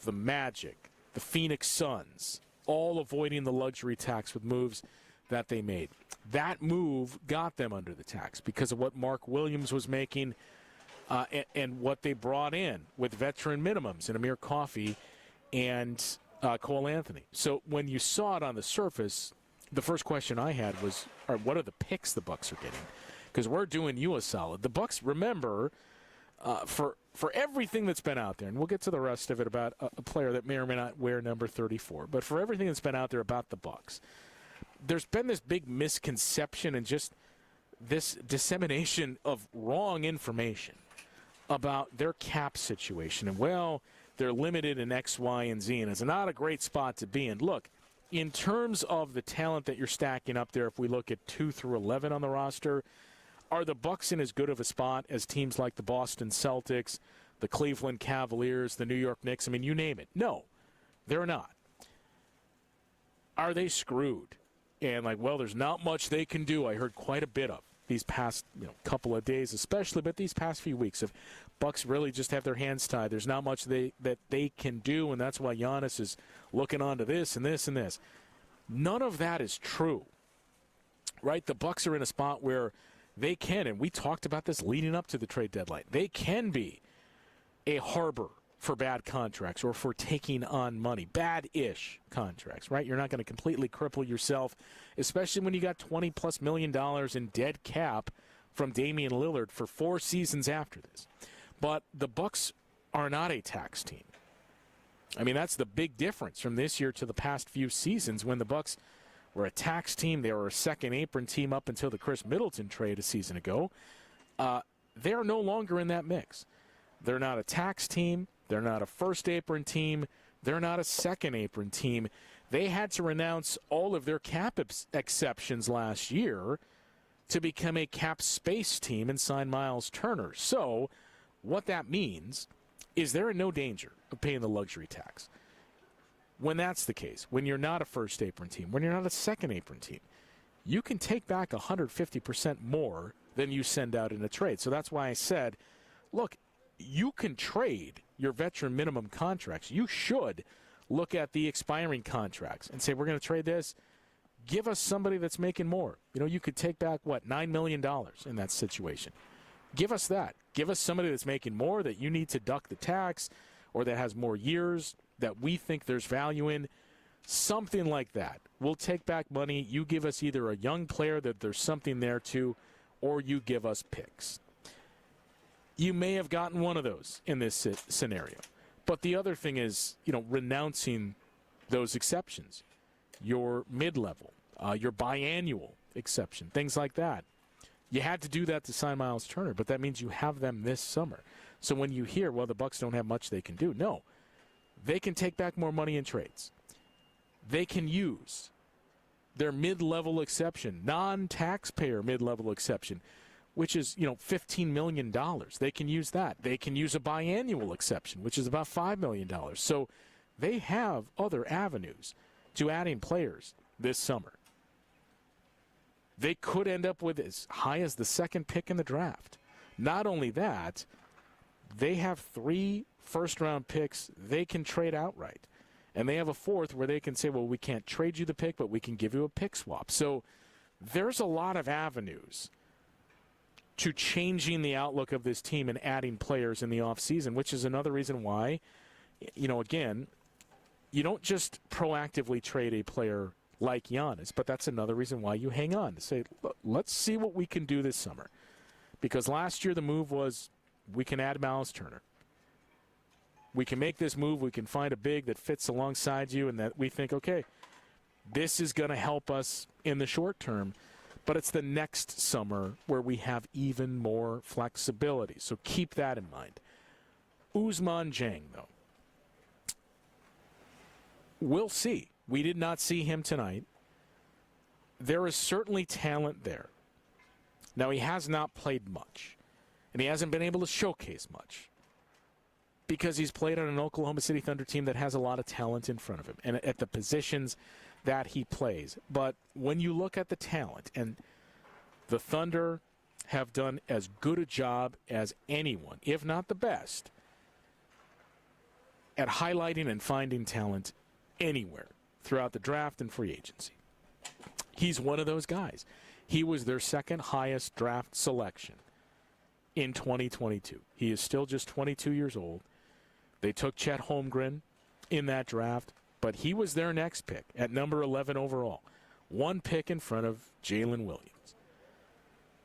the Magic, the Phoenix Suns, all avoiding the luxury tax with moves that they made. That move got them under the tax because of what Mark Williams was making and what they brought in with veteran minimums and Amir Coffey and Cole Anthony. So when you saw it on the surface, the first question I had was, all right, what are the picks the Bucks are getting? Because we're doing you a solid. The Bucks, remember, for everything that's been out there, and we'll get to the rest of it about a player that may or may not wear number 34, but for everything that's been out there about the Bucks, there's been this big misconception and just this dissemination of wrong information about their cap situation. And, well, they're limited in X, Y, and Z, and it's not a great spot to be in. Look, in terms of the talent that you're stacking up there, if we look at 2 through 11 on the roster, are the Bucks in as good of a spot as teams like the Boston Celtics, the Cleveland Cavaliers, the New York Knicks? I mean, you name it. No, they're not. Are they screwed? And well, there's not much they can do. I heard quite a bit of these past couple of days especially, but these past few weeks, if Bucks really just have their hands tied, there's not much that they can do, and that's why Giannis is looking on to this and this and this. None of that is true, right? The Bucks are in a spot where they can, and we talked about this leading up to the trade deadline, they can be a harbor for bad contracts or for taking on money, bad-ish contracts, right? You're not going to completely cripple yourself, especially when you got $20+ million in dead cap from Damian Lillard for 4 seasons after this. But the Bucks are not a tax team. I mean, that's the big difference from this year to the past few seasons when the Bucks were a tax team. They were a second apron team up until the Chris Middleton trade a season ago. They are no longer in that mix. They're not a tax team. They're not a first apron team. They're not a second apron team. They had to renounce all of their cap exceptions last year to become a cap space team and sign Miles Turner. So what that means is they're in no danger of paying the luxury tax. When that's the case, when you're not a first apron team, when you're not a second apron team, you can take back 150% more than you send out in a trade. So that's why I said, look, you can trade your veteran minimum contracts. You should look at the expiring contracts and say, we're going to trade this. Give us somebody that's making more. You could take back, $9 million in that situation. Give us that. Give us somebody that's making more that you need to duck the tax or that has more years that we think there's value in. Something like that. We'll take back money. You give us either a young player that there's something there to, or you give us picks. You may have gotten one of those in this scenario. But the other thing is, renouncing those exceptions. Your mid-level, your biannual exception, things like that. You had to do that to sign Miles Turner, but that means you have them this summer. So when you hear, well, the Bucks don't have much they can do, no. They can take back more money in trades. They can use their mid-level exception, non-taxpayer mid-level exception, which is, $15 million. They can use that. They can use a biannual exception, which is about $5 million. So they have other avenues to adding players this summer. They could end up with as high as the second pick in the draft. Not only that, they have 3 first-round picks they can trade outright. And they have a 4th where they can say, well, we can't trade you the pick, but we can give you a pick swap. So there's a lot of avenues to changing the outlook of this team and adding players in the offseason, which is another reason why, again, you don't just proactively trade a player like Giannis, but that's another reason why you hang on to say, look, let's see what we can do this summer. Because last year the move was, we can add Miles Turner. We can make this move. We can find a big that fits alongside you and that we think, okay, this is going to help us in the short term. But it's the next summer where we have even more flexibility. So keep that in mind. Ousmane Dieng, though. We'll see. We did not see him tonight. There is certainly talent there. Now, he has not played much, and he hasn't been able to showcase much because he's played on an Oklahoma City Thunder team that has a lot of talent in front of him and at the positions that he plays. But when you look at the talent, and the Thunder have done as good a job as anyone, if not the best, at highlighting and finding talent anywhere throughout the draft and free agency. He's one of those guys. He was their second highest draft selection in 2022. He is still just 22 years old. They took Chet Holmgren in that draft, but he was their next pick at number 11 overall. One pick in front of Jalen Williams.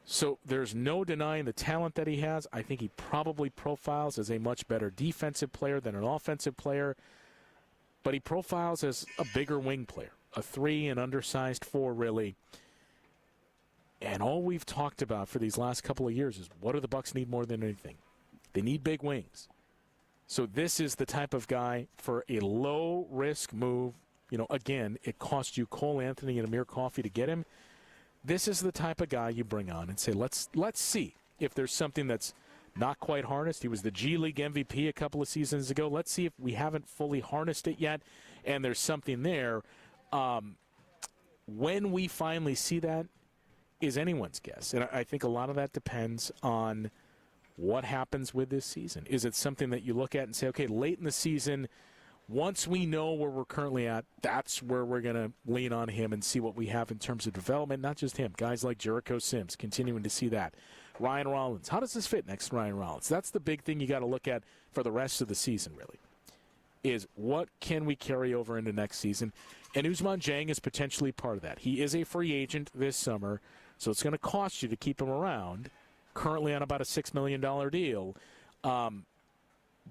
So there's no denying the talent that he has. I think he probably profiles as a much better defensive player than an offensive player, but he profiles as a bigger wing player, a 3 and undersized 4 really. And all we've talked about for these last couple of years is what do the Bucks need more than anything? They need big wings. So this is the type of guy for a low-risk move. You know, again, it cost you Cole Anthony and Amir Coffey to get him. This is the type of guy you bring on and say, let's see if there's something that's not quite harnessed. He was the G League MVP a couple of seasons ago. Let's see if we haven't fully harnessed it yet and there's something there. When we finally see that is anyone's guess. And I think a lot of that depends on what happens with this season. Is it something that you look at and say, okay, late in the season, once we know where we're currently at, that's where we're going to lean on him and see what we have in terms of development. Not just him. Guys like Jericho Sims, continuing to see that. Ryan Rollins. How does this fit next to Ryan Rollins? That's the big thing you got to look at for the rest of the season, really, is what can we carry over into next season? And Ousmane Dieng is potentially part of that. He is a free agent this summer, so it's going to cost you to keep him around, currently on about a $6 million deal.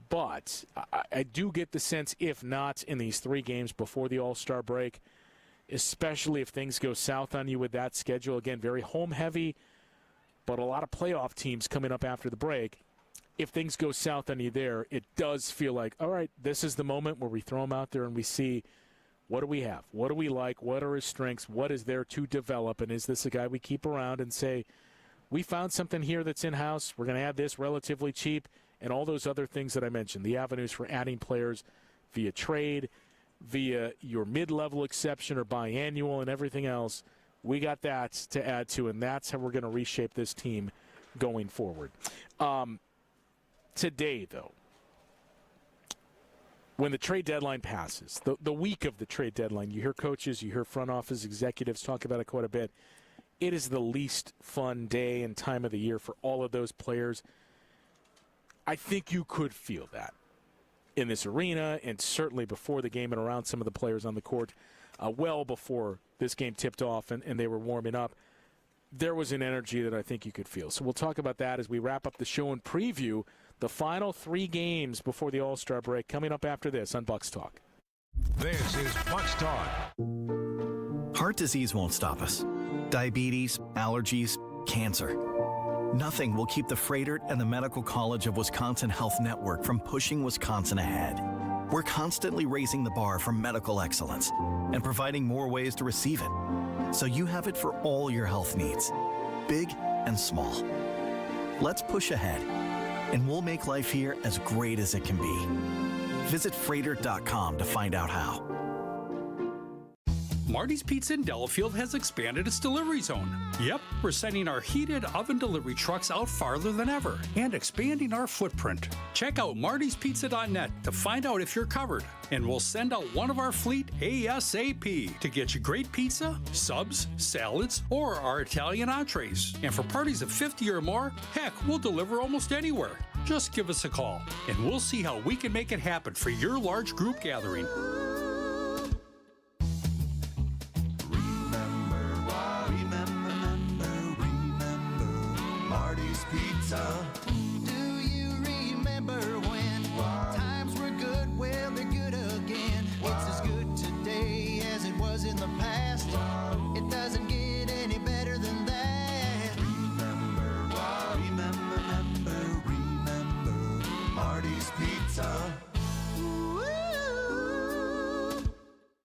But I do get the sense, if not in these 3 games before the All-Star break, especially if things go south on you with that schedule, again, very home-heavy, but a lot of playoff teams coming up after the break. If things go south on you there, it does feel like, all right, this is the moment where we throw him out there and we see, what do we have? What do we like? What are his strengths? What is there to develop? And is this a guy we keep around and say, we found something here that's in-house. We're going to add this relatively cheap, and all those other things that I mentioned, the avenues for adding players via trade, via your mid-level exception or biannual and everything else. We got that to add to, and that's how we're going to reshape this team going forward. Today, though, when the trade deadline passes, the week of the trade deadline, you hear coaches, you hear front office executives talk about it quite a bit. It is the least fun day and time of the year for all of those players. I think you could feel that in this arena, and certainly before the game and around some of the players on the court, well before this game tipped off and they were warming up. There was an energy that I think you could feel. So we'll talk about that as we wrap up the show and preview the final 3 games before the All-Star break, coming up after this on Bucks Talk. This is Bucks Talk. Heart disease won't stop us. Diabetes, allergies, cancer. Nothing will keep the Freighter and the Medical College of Wisconsin Health Network from pushing Wisconsin ahead. We're constantly raising the bar for medical excellence and providing more ways to receive it, so you have it for all your health needs, big and small. Let's push ahead, and we'll make life here as great as it can be. Visit Freighter.com to find out how. Marty's Pizza in Delafield has expanded its delivery zone. Yep, we're sending our heated oven delivery trucks out farther than ever and expanding our footprint. Check out martyspizza.net to find out if you're covered, and we'll send out one of our fleet ASAP to get you great pizza, subs, salads, or our Italian entrees. And for parties of 50 or more, heck, we'll deliver almost anywhere. Just give us a call, and we'll see how we can make it happen for your large group gathering. Do you remember when times were good? Well, they're good again. It's as good today as it was in the past. It doesn't get any better than that. Remember Marty's Pizza.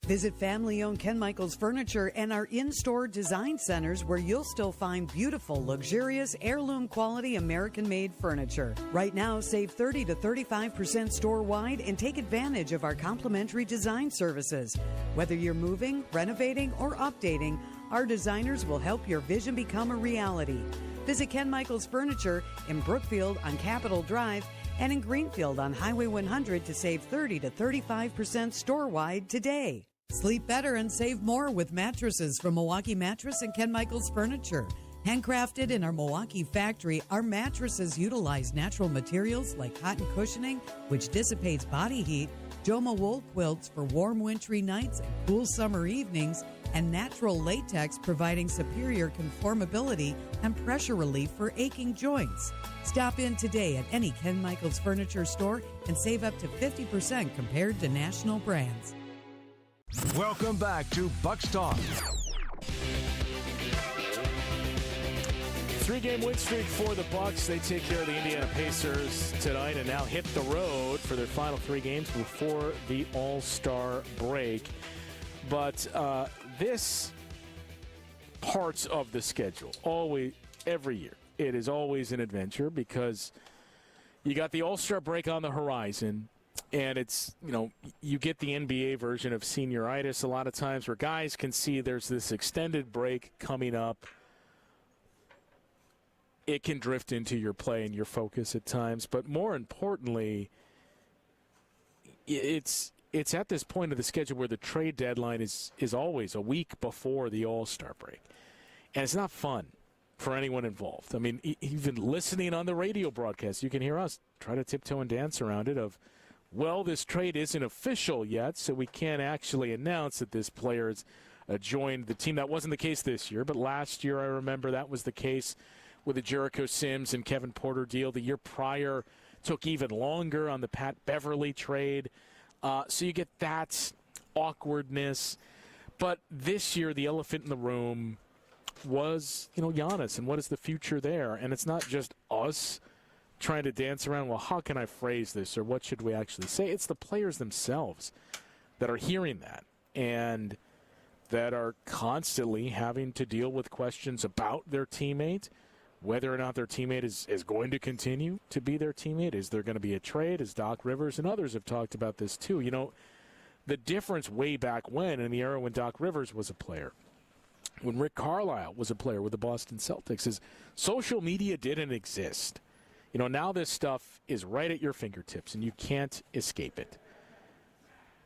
Visit family-owned Ken Michaels Furniture and our in-store design centers where you'll still find beautiful, luxurious, heirloom-quality American-made furniture. Right now, save 30 to 35% store-wide and take advantage of our complimentary design services. Whether you're moving, renovating, or updating, our designers will help your vision become a reality. Visit Ken Michaels Furniture in Brookfield on Capitol Drive and in Greenfield on Highway 100 to save 30 to 35% store-wide today. Sleep better and save more with mattresses from Milwaukee Mattress and Ken Michaels Furniture. Handcrafted in our Milwaukee factory, our mattresses utilize natural materials like cotton cushioning, which dissipates body heat, Joma wool quilts for warm wintry nights and cool summer evenings, and natural latex providing superior conformability and pressure relief for aching joints. Stop in today at any Ken Michaels Furniture store and save up to 50% compared to national brands. Welcome back to Bucks Talk. 3-game win streak for the Bucks. They take care of the Indiana Pacers tonight and now hit the road for their final 3 games before the All-Star break. But this parts of the schedule, always, every year, it is always an adventure because you got the All-Star break on the horizon. And it's, you get the NBA version of senioritis a lot of times where guys can see there's this extended break coming up. It can drift into your play and your focus at times. But more importantly, it's at this point of the schedule where the trade deadline is always a week before the All-Star break. And it's not fun for anyone involved. I mean, even listening on the radio broadcast, you can hear us try to tiptoe and dance around it of, well, this trade isn't official yet, so we can't actually announce that this player has joined the team. That wasn't the case this year, but last year I remember that was the case with the Jericho Sims and Kevin Porter deal. The year prior took even longer on the Pat Beverly trade. So you get that awkwardness. But this year, the elephant in the room was, Giannis, and what is the future there? And it's not just us trying to dance around, well, how can I phrase this, or what should we actually say? It's the players themselves that are hearing that and that are constantly having to deal with questions about their teammate, whether or not their teammate is going to continue to be their teammate. Is there going to be a trade? As Doc Rivers and others have talked about this too. The difference way back when, in the era when Doc Rivers was a player, when Rick Carlisle was a player with the Boston Celtics, is social media didn't exist. Now this stuff is right at your fingertips, and you can't escape it.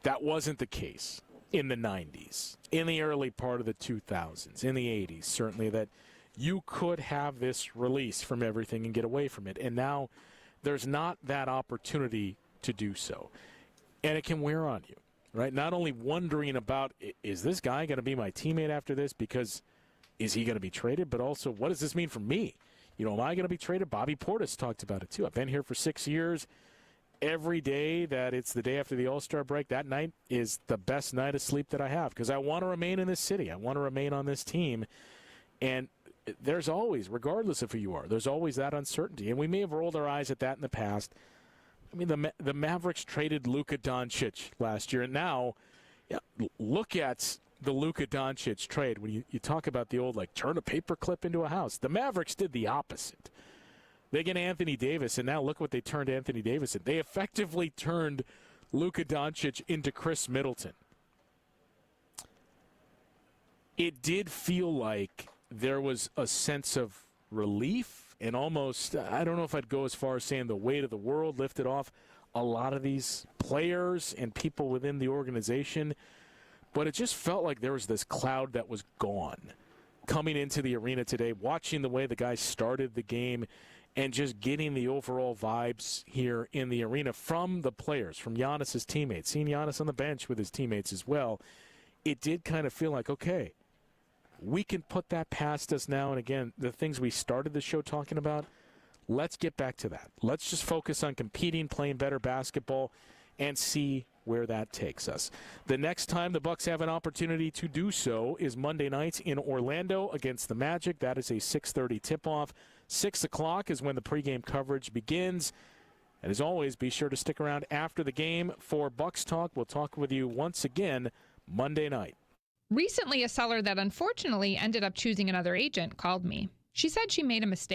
That wasn't the case in the 90s, in the early part of the 2000s, in the 80s, certainly, that you could have this release from everything and get away from it. And now there's not that opportunity to do so. And it can wear on you, right? Not only wondering about, is this guy going to be my teammate after this? Because is he going to be traded? But also, what does this mean for me? Am I going to be traded? Bobby Portis talked about it, too. I've been here for 6 years. Every day that it's the day after the All-Star break, that night is the best night of sleep that I have because I want to remain in this city. I want to remain on this team. And there's always, regardless of who you are, there's always that uncertainty. And we may have rolled our eyes at that in the past. I mean, the Mavericks traded Luka Doncic last year. And now, look at the Luka Doncic trade. When you talk about the old, turn a paperclip into a house. The Mavericks did the opposite. They get Anthony Davis, and now look what they turned Anthony Davis in. They effectively turned Luka Doncic into Chris Middleton. It did feel like there was a sense of relief and almost, I don't know if I'd go as far as saying the weight of the world lifted off a lot of these players and people within the organization. But it just felt like there was this cloud that was gone coming into the arena today, watching the way the guys started the game and just getting the overall vibes here in the arena from the players, from Giannis's teammates, seeing Giannis on the bench with his teammates as well. It did kind of feel like, okay, we can put that past us now. And again, the things we started the show talking about, let's get back to that. Let's just focus on competing, playing better basketball, and see where that takes us. The next time the Bucks have an opportunity to do so is Monday night in Orlando against the Magic. That is a 6:30 tip-off. 6 o'clock is when the pregame coverage begins. And as always, be sure to stick around after the game for Bucks Talk. We'll talk with you once again Monday night. Recently, a seller that unfortunately ended up choosing another agent called me. She said she made a mistake.